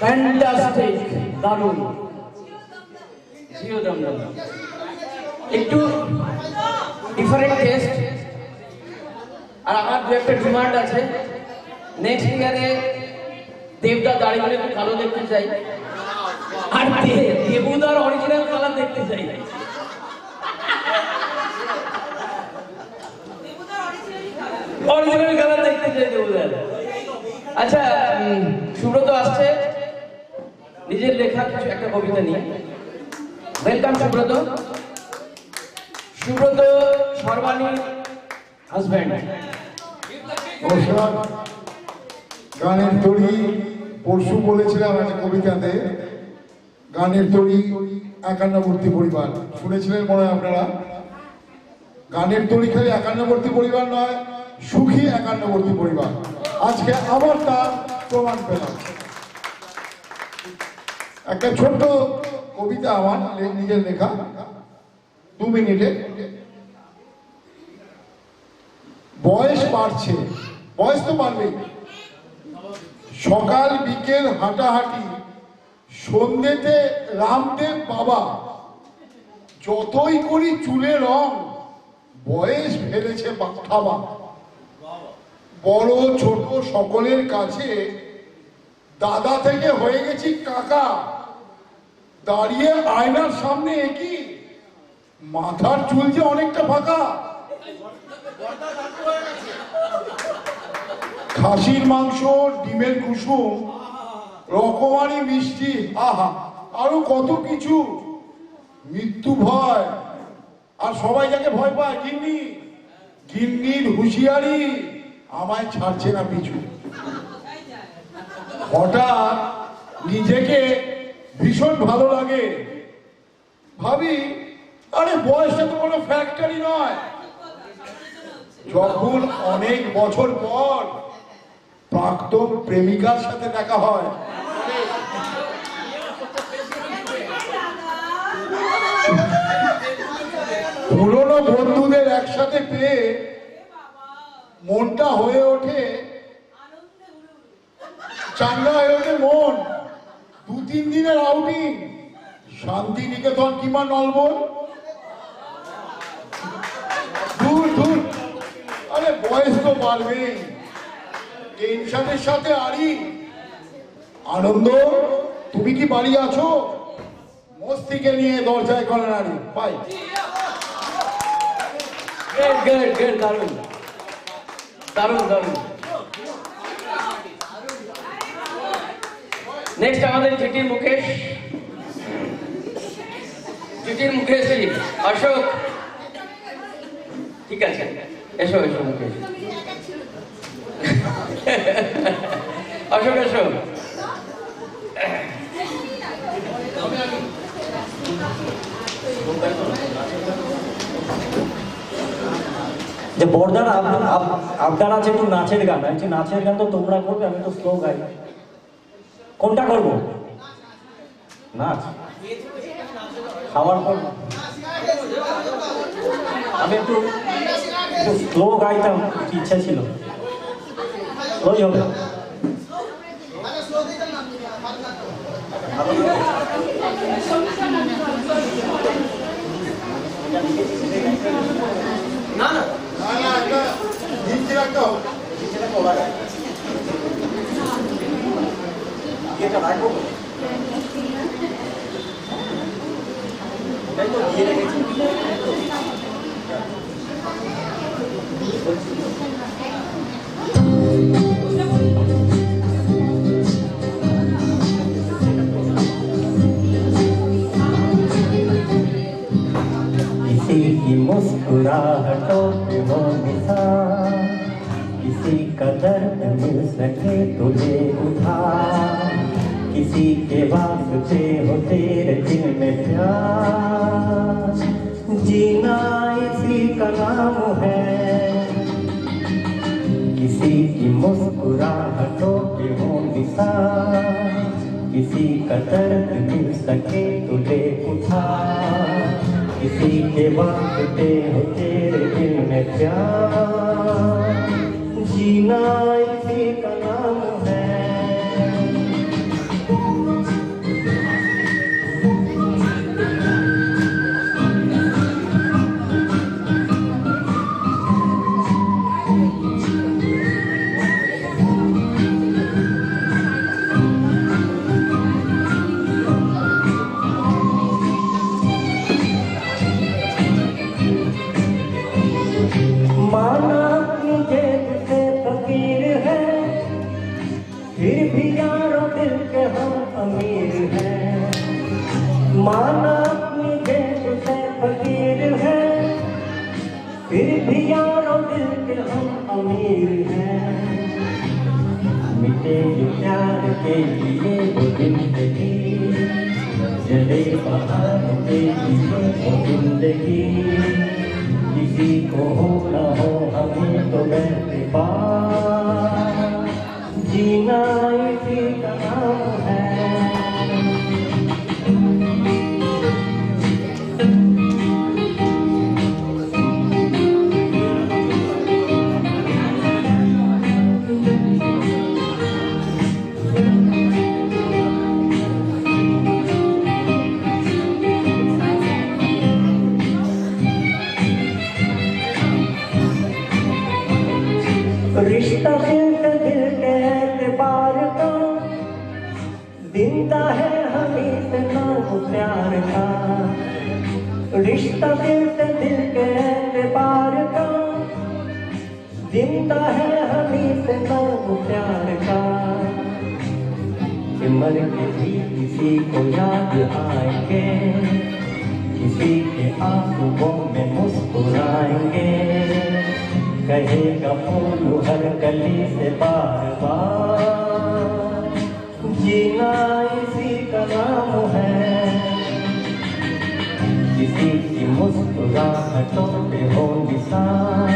Fantastic, দারুণ। জিও দমদম একটু different taste. আর আমার দু একটা ডিমান্ড আছে, নেক্সট ইয়ারে দেবদা দাড়িগুলো একটু কালো দেখতে চাই, আর দেবুদার অরিজিনাল কালার দেখতে চাই। অরিজিনাল কালার দেখতে চাই দেবুদার। আচ্ছা, সুব্রত আসছে নিজের লেখা কিছু একটা কবিতা নিয়ে। ওয়েলকাম সুব্রত। সুব্রত সর্বাণীর হাজব্যান্ড। গানের তরি পরশু বলেছিলাম একটা কবিতাতে, গানের তরি একান্নবর্তী পরিবার শুনেছিলেন মনে হয় আপনারা। গানের তরি খালি একান্নবর্তী পরিবার নয়, সুখী একান্নবর্তী পরিবার। আজকে আবার তার প্রমাণ পেলাম। একটা ছোট্ট কবিতা আমার নিজের লেখা, 2 মিনিটে। বয়স বাড়ছে, বয়স তো বাড়বেই। সকাল বিকেল হাঁটাহাঁটি, সন্ধ্যেতে রামদেব বাবা। যতই করি চুলে রং, বয়স ফেলেছে থাবা। বড় ছোট সকলের কাছে দাদা থেকে হয়ে গেছি কাকা। দাঁড়িয়ে আয়নার সামনে একই, মাথার চুল যে অনেকটা ফাঁকা। খাসির মাংস, ডিমের কুসুম, রকমারি মিষ্টি, আহা আরো কত কিছু। মৃত্যু ভয়, আর সবাই যাকে ভয় পায় গিন্নি। গিন্নির হুঁশিয়ারি আমায় ছাড়ছে না পিছু। হঠাৎ নিজেকে ভীষণ ভালো লাগে, ভাবি আরে বয়সটা তো কোনো ফ্যাক্টরি নয়। যখন অনেক বছর পর প্রাক্তন প্রেমিকার সাথে দেখা হয়, পুরনো বন্ধুদের একসাথে পেয়ে মনটা হয়ে ওঠে চাঙ্গা, হয়ে ওঠে মন। 2-3 দিনের আউটিং, শান্তিনিকেতন কিংবা নলবন। দূর দূর, আরে বয়স তো বাড়বেই, টেনশনের সাথে আরি। আনন্দ, তুমি কি বাড়ি আছো? মস্তিকে নিয়ে দরজায় করে নারী পাই। দারুণ দারুণ দারুণ। নেক্সট আমাদের জিটির মুকেশ। জিটির মুকেশ অশোক, ঠিক আছে, এসো এসো মুকেশ। অশোক এসো। যে বর্দার আবদার আছে একটু নাচের গান, একটু নাচের গান তো তোমরা করবে, আমি তো স্লো গাই। কোনটা করবো? নাচ খাওয়ার পর আমি একটু স্লো গাইতাম, ইচ্ছা ছিল। ওই হবে না না किसी की मुस्कुराहटों पे वो निशान, किसी का दर्द मिल सके तुझे उठा, किसी के वास्ते हो तेरे दिल में प्यार, जीना इसी का नाम है। किसी की मुस्कुराहटों पे वो निशान, किसी का दर्द मिल सके तुझे उठा, किसी के वास्ते हो तेरे दिल में प्यार, जीना इसी का नाम है। फिर भी यारों दिल के हम अमीर हैं, माना अपनी जेब से फकीर हैं, फिर भी यारों दिल के हम अमीर हैं। मिटे जो प्यार के लिए वो जिंदगी, जले बहार के लिए वो जिंदगी, किसी को हो न हो हमें तो एतबार, जीना इसी का नाम है। रिश्ता दिल के एतबार का, जिंदा है हमें इतना प्यार का। रिश्ता दिल के एतबार का, जिंदा है हमें इतना प्यार का। मर के भी किसी को याद आएंगे, किसी के आंसुओं में मुस्कुराएंगे, कहेगा फूल हर कली से बार बार, जीना इसी का नाम है। किसी की मुस्कुराहटों पे हो निशान,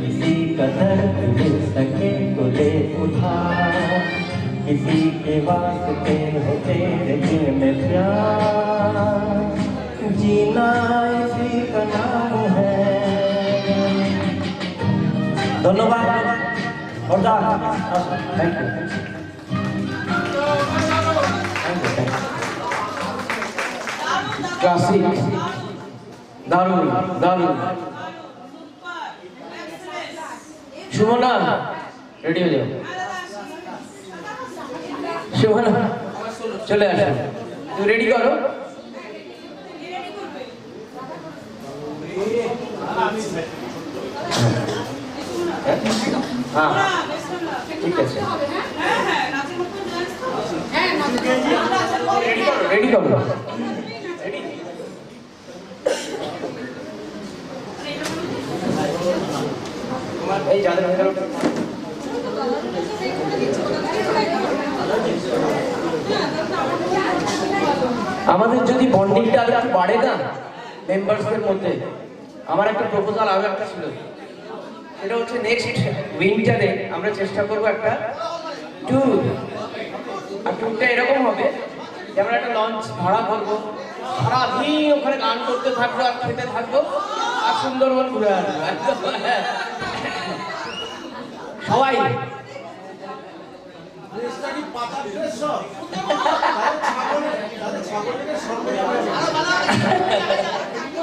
किसी का दर्द मिल सके तो ले उठा, किसी के वास्ते हो तेरे दिल में प्यार, जीना इसी का नाम है। ধন্যবাদ। Thank you. ক্লাসিক, দারুণ দারুণ। সুমনা রেডি হয়ে যাও। সুমনা চলে আসো, তুমি রেডি করো। হ্যাঁ ঠিক আছে, রেডি করো। এই যাদের আমাদের যদি বন্ডিংটা আর একটু বাড়ে না মেম্বারসদের মধ্যে, আমার একটা প্রপোজাল আরো একটা ছিল, সেটা হচ্ছে নেক্সট উইন্টারে আমরা চেষ্টা করবো একটা ট্যুর। আর ট্যুরটা এরকম হবে যে আমরা একটা লঞ্চ ভাড়া করবো, সারাদিন ওখানে গান করতে থাকবো আর খেতে থাকবো আর সুন্দরবন ঘুরে আসবো সবাই।